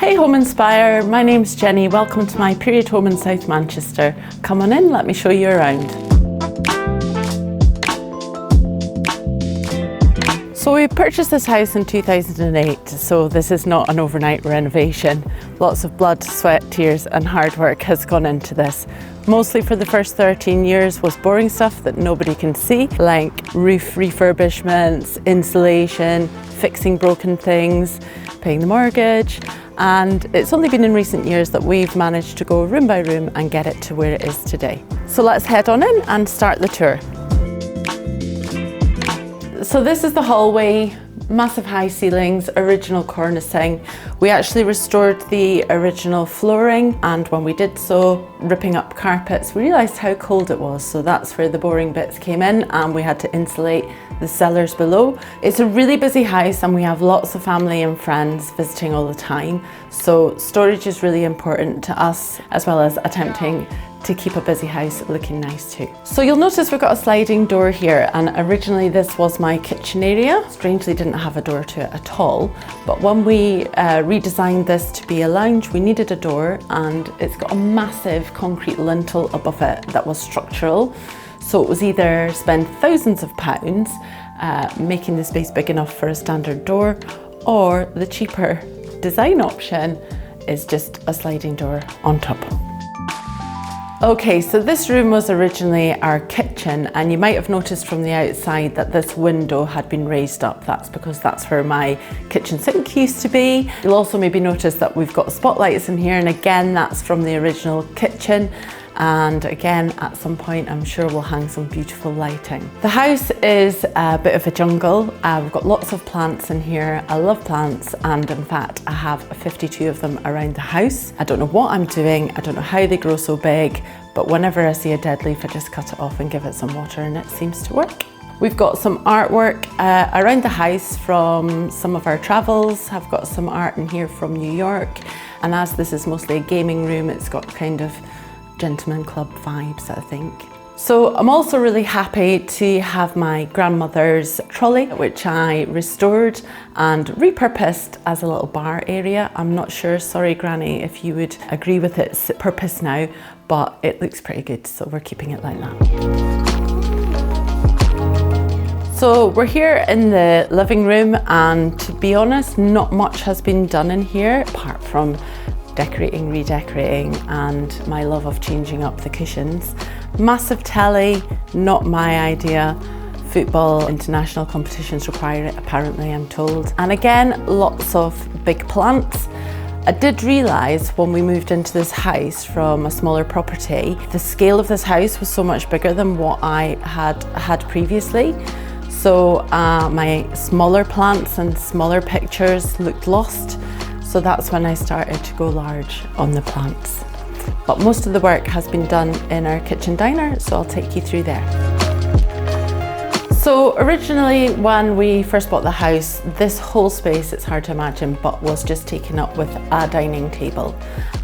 Hey Home Inspire, my name's Jenny. Welcome to my period home in South Manchester. Come on in, let me show you around. So we purchased this house in 2008, so this is not an overnight renovation. Lots of blood, sweat, tears and hard work has gone into this. Mostly for the first 13 years was boring stuff that nobody can see, like roof refurbishments, insulation, fixing broken things, paying the mortgage. And it's only been in recent years that we've managed to go room by room and get it to where it is today. So let's head on in and start the tour. So this is the hallway, massive high ceilings, original cornicing. We actually restored the original flooring, and when we did so, ripping up carpets, we realised how cold it was. So that's where the boring bits came in, and we had to insulate the cellars below. It's a really busy house and we have lots of family and friends visiting all the time. So storage is really important to us, as well as attempting to keep a busy house looking nice too. So you'll notice we've got a sliding door here, and originally this was my kitchen area. Strangely didn't have a door to it at all, but when we redesigned this to be a lounge, we needed a door, and it's got a massive concrete lintel above it that was structural. So it was either spend thousands of pounds making the space big enough for a standard door, or the cheaper design option is just a sliding door on top. Okay, so this room was originally our kitchen, and you might have noticed from the outside that this window had been raised up. That's because that's where my kitchen sink used to be. You'll also maybe notice that we've got spotlights in here, and again, that's from the original kitchen. And again, at some point, I'm sure we'll hang some beautiful lighting. The house is a bit of a jungle. We've got lots of plants in here. I love plants, and in fact, I have 52 of them around the house. I don't know what I'm doing. I don't know how they grow so big, but whenever I see a dead leaf, I just cut it off and give it some water, and it seems to work. We've got some artwork around the house from some of our travels. I've got some art in here from New York, and as this is mostly a gaming room, it's got kind of gentleman club vibes, I think. So I'm also really happy to have my grandmother's trolley, which I restored and repurposed as a little bar area. I'm not sure, sorry Granny, if you would agree with its purpose now, but it looks pretty good, so we're keeping it like that. So we're here in the living room, and to be honest, not much has been done in here apart from decorating, redecorating, and my love of changing up the cushions. Massive telly, not my idea. Football, international competitions require it, apparently, I'm told. And again, lots of big plants. I did realise when we moved into this house from a smaller property, the scale of this house was so much bigger than what I had previously. So my smaller plants and smaller pictures looked lost. So that's when I started to go large on the plants. But most of the work has been done in our kitchen diner, so I'll take you through there. So originally, when we first bought the house, this whole space, it's hard to imagine, but was just taken up with a dining table.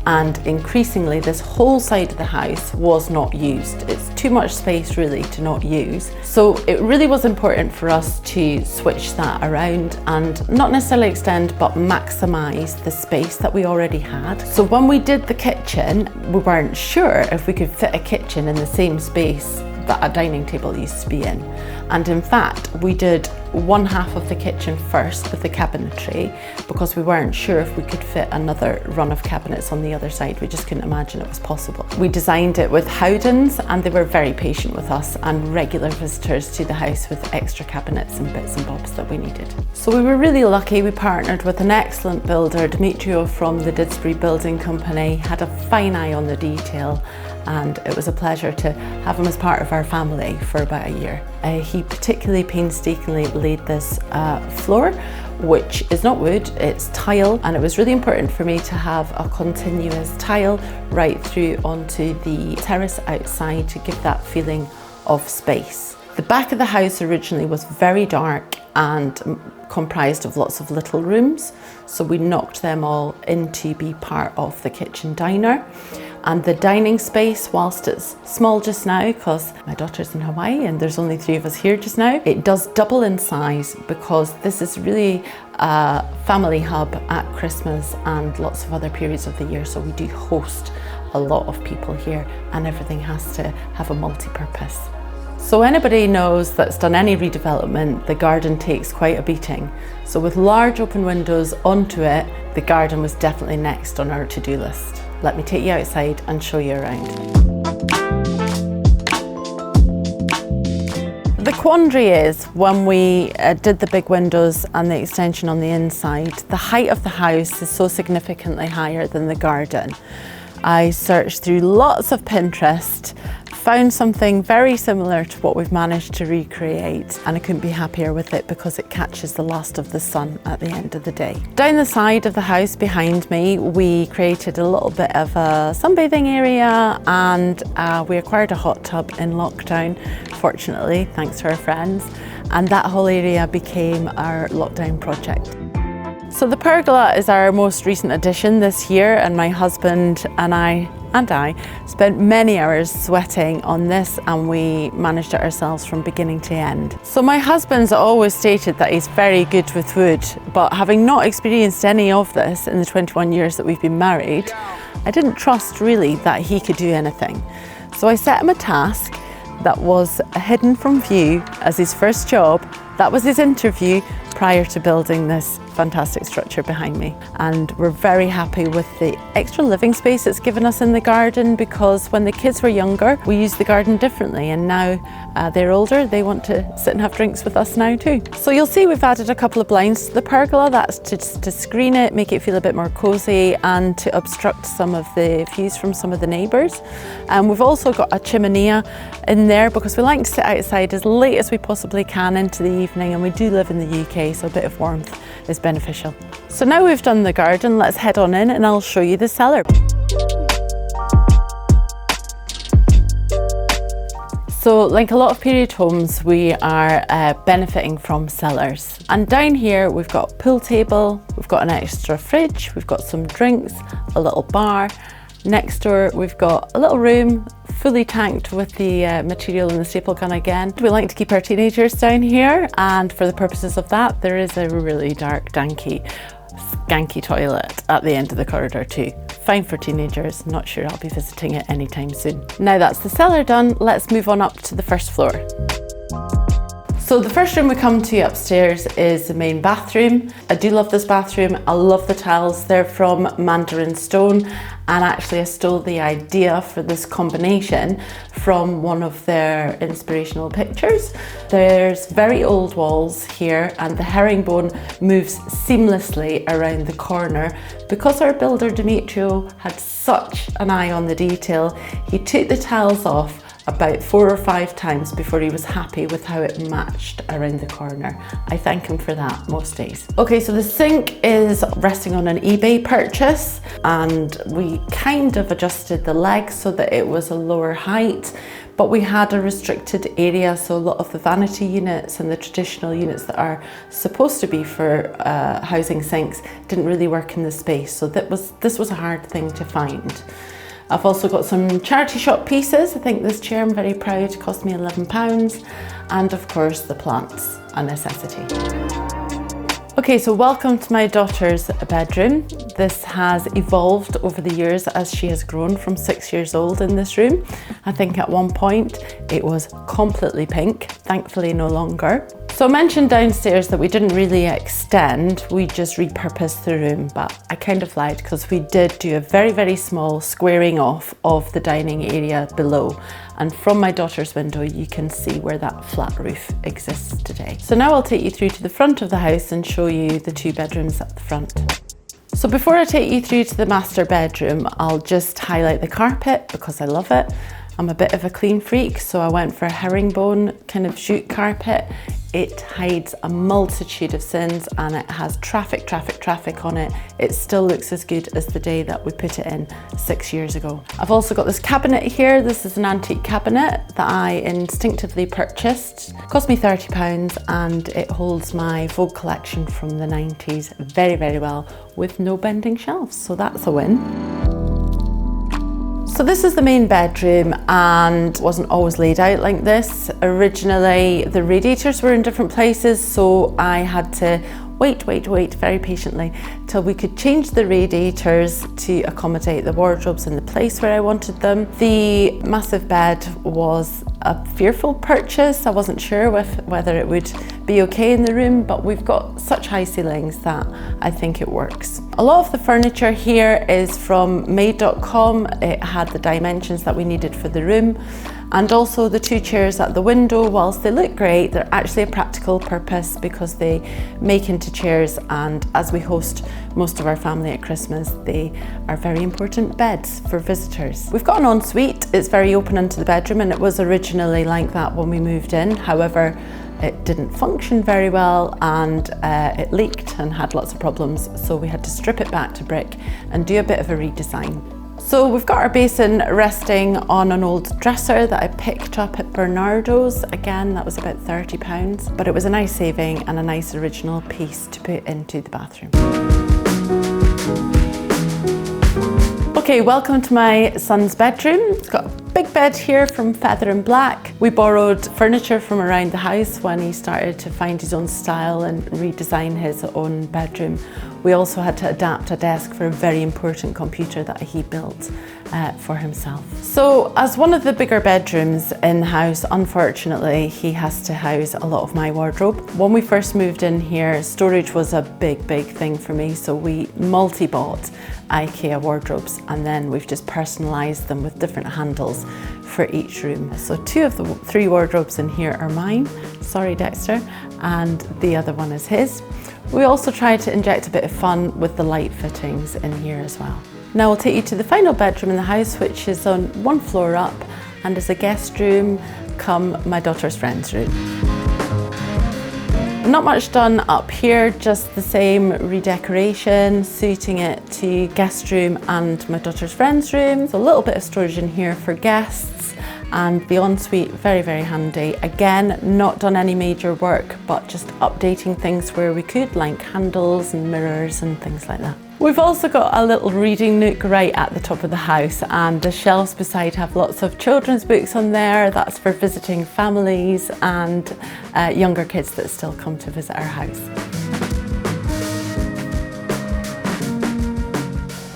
And increasingly, this whole side of the house was not used. It's too much space really to not use. So it really was important for us to switch that around and not necessarily extend, but maximize the space that we already had. So when we did the kitchen, we weren't sure if we could fit a kitchen in the same space that a dining table used to be in. And in fact, we did one half of the kitchen first with the cabinetry because we weren't sure if we could fit another run of cabinets on the other side. We just couldn't imagine it was possible. We designed it with Howdens, and they were very patient with us and regular visitors to the house with extra cabinets and bits and bobs that we needed. So we were really lucky. We partnered with an excellent builder, Demetrio from the Didsbury Building Company, had a fine eye on the detail, and it was a pleasure to have him as part of our family for about a year. He particularly painstakingly laid this floor, which is not wood, it's tile, and it was really important for me to have a continuous tile right through onto the terrace outside to give that feeling of space. The back of the house originally was very dark and comprised of lots of little rooms, so we knocked them all in to be part of the kitchen diner. And the dining space, whilst it's small just now because my daughter's in Hawaii and there's only 3 of us here just now, it does double in size because this is really a family hub at Christmas and lots of other periods of the year. So we do host a lot of people here and everything has to have a multi-purpose. So anybody knows that's done any redevelopment, the garden takes quite a beating. So with large open windows onto it, the garden was definitely next on our to-do list. Let me take you outside and show you around. The quandary is when we did the big windows and the extension on the inside, the height of the house is so significantly higher than the garden. I searched through lots of Pinterest, found something very similar to what we've managed to recreate, and I couldn't be happier with it because it catches the last of the sun at the end of the day. Down the side of the house behind me, we created a little bit of a sunbathing area and we acquired a hot tub in lockdown, fortunately, thanks to our friends, and that whole area became our lockdown project. So the pergola is our most recent addition this year, and my husband and I spent many hours sweating on this, and we managed it ourselves from beginning to end. So my husband's always stated that he's very good with wood, but having not experienced any of this in the 21 years that we've been married, I didn't trust really that he could do anything. So I set him a task that was hidden from view as his first job. That was his interview prior to building this fantastic structure behind me. And we're very happy with the extra living space it's given us in the garden, because when the kids were younger, we used the garden differently, and now they're older, they want to sit and have drinks with us now too. So you'll see we've added a couple of blinds to the pergola. That's to screen it, make it feel a bit more cozy, and to obstruct some of the views from some of the neighbours. And we've also got a chimenea in there because we like to sit outside as late as we possibly can into the evening, and we do live in the UK, so a bit of warmth is beneficial. So now we've done the garden, let's head on in and I'll show you the cellar. So like a lot of period homes, we are benefiting from cellars. And down here we've got a pool table, we've got an extra fridge, we've got some drinks, a little bar. Next door we've got a little room fully tanked with the material and the staple gun again. We like to keep our teenagers down here, and for the purposes of that there is a really dark, danky, skanky toilet at the end of the corridor too. Fine for teenagers, not sure I'll be visiting it anytime soon. Now that's the cellar done, let's move on up to the first floor. So the first room we come to upstairs is the main bathroom. I do love this bathroom. I love the tiles. They're from Mandarin Stone, and actually I stole the idea for this combination from one of their inspirational pictures. There's very old walls here, and the herringbone moves seamlessly around the corner. Because our builder Demetrio had such an eye on the detail, he took the tiles off about 4 or 5 times before he was happy with how it matched around the corner. I thank him for that most days. Okay, so the sink is resting on an eBay purchase, and we kind of adjusted the legs so that it was a lower height, but we had a restricted area, so a lot of the vanity units and the traditional units that are supposed to be for housing sinks didn't really work in the space, so this was a hard thing to find. I've also got some charity shop pieces. I think this chair, I'm very proud, cost me £11. And of course the plants, a necessity. Okay, so welcome to my daughter's bedroom. This has evolved over the years as she has grown from 6 years old in this room. I think at one point it was completely pink, thankfully no longer. So I mentioned downstairs that we didn't really extend, we just repurposed the room, but I kind of lied because we did do a very, very small squaring off of the dining area below. And from my daughter's window, you can see where that flat roof exists today. So now I'll take you through to the front of the house and show you the 2 bedrooms at the front. So before I take you through to the master bedroom, I'll just highlight the carpet because I love it. I'm a bit of a clean freak, so I went for a herringbone kind of jute carpet. It hides a multitude of sins and it has traffic on it. It still looks as good as the day that we put it in 6 years ago. I've also got this cabinet here. This is an antique cabinet that I instinctively purchased. It cost me £30 and it holds my Vogue collection from the 90s very, very well with no bending shelves, so that's a win. So this is the main bedroom and wasn't always laid out like this. Originally, the radiators were in different places, so I had to wait very patiently till we could change the radiators to accommodate the wardrobes in the place where I wanted them. The massive bed was a fearful purchase. I wasn't sure whether it would be okay in the room, but we've got such high ceilings that I think it works. A lot of the furniture here is from made.com. It had the dimensions that we needed for the room. And also the two chairs at the window, whilst they look great, they're actually a practical purpose because they make into chairs, and as we host most of our family at Christmas, they are very important beds for visitors. We've got an ensuite. It's very open into the bedroom, and it was originally like that when we moved in. However, it didn't function very well and it leaked and had lots of problems, so we had to strip it back to brick and do a bit of a redesign. So we've got our basin resting on an old dresser that I picked up at Bernardo's. Again, that was about £30, but it was a nice saving and a nice original piece to put into the bathroom. Okay, welcome to my son's bedroom. It's got a big bed here from Feather and Black. We borrowed furniture from around the house when he started to find his own style and redesign his own bedroom. We also had to adapt a desk for a very important computer that he built for himself. So as one of the bigger bedrooms in the house, unfortunately, he has to house a lot of my wardrobe. When we first moved in here, storage was a big thing for me, so we multi-bought IKEA wardrobes, and then we've just personalised them with different handles for each room. So 2 of the 3 wardrobes in here are mine, sorry Dexter, and the other one is his. We also tried to inject a bit of fun with the light fittings in here as well. Now I'll take you to the final bedroom in the house, which is on 1 floor up and is a guest room come my daughter's friend's room. Not much done up here, just the same redecoration, suiting it to guest room and my daughter's friend's room. So a little bit of storage in here for guests, and the ensuite very handy. Again, not done any major work, but just updating things where we could, like handles and mirrors and things like that. We've also got a little reading nook right at the top of the house, and the shelves beside have lots of children's books on there. That's for visiting families and younger kids that still come to visit our house.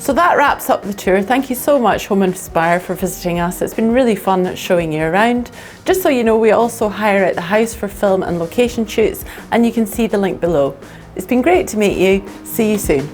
So that wraps up the tour. Thank you so much, Home Inspire, for visiting us. It's been really fun showing you around. Just so you know, we also hire out the house for film and location shoots, and you can see the link below. It's been great to meet you. See you soon.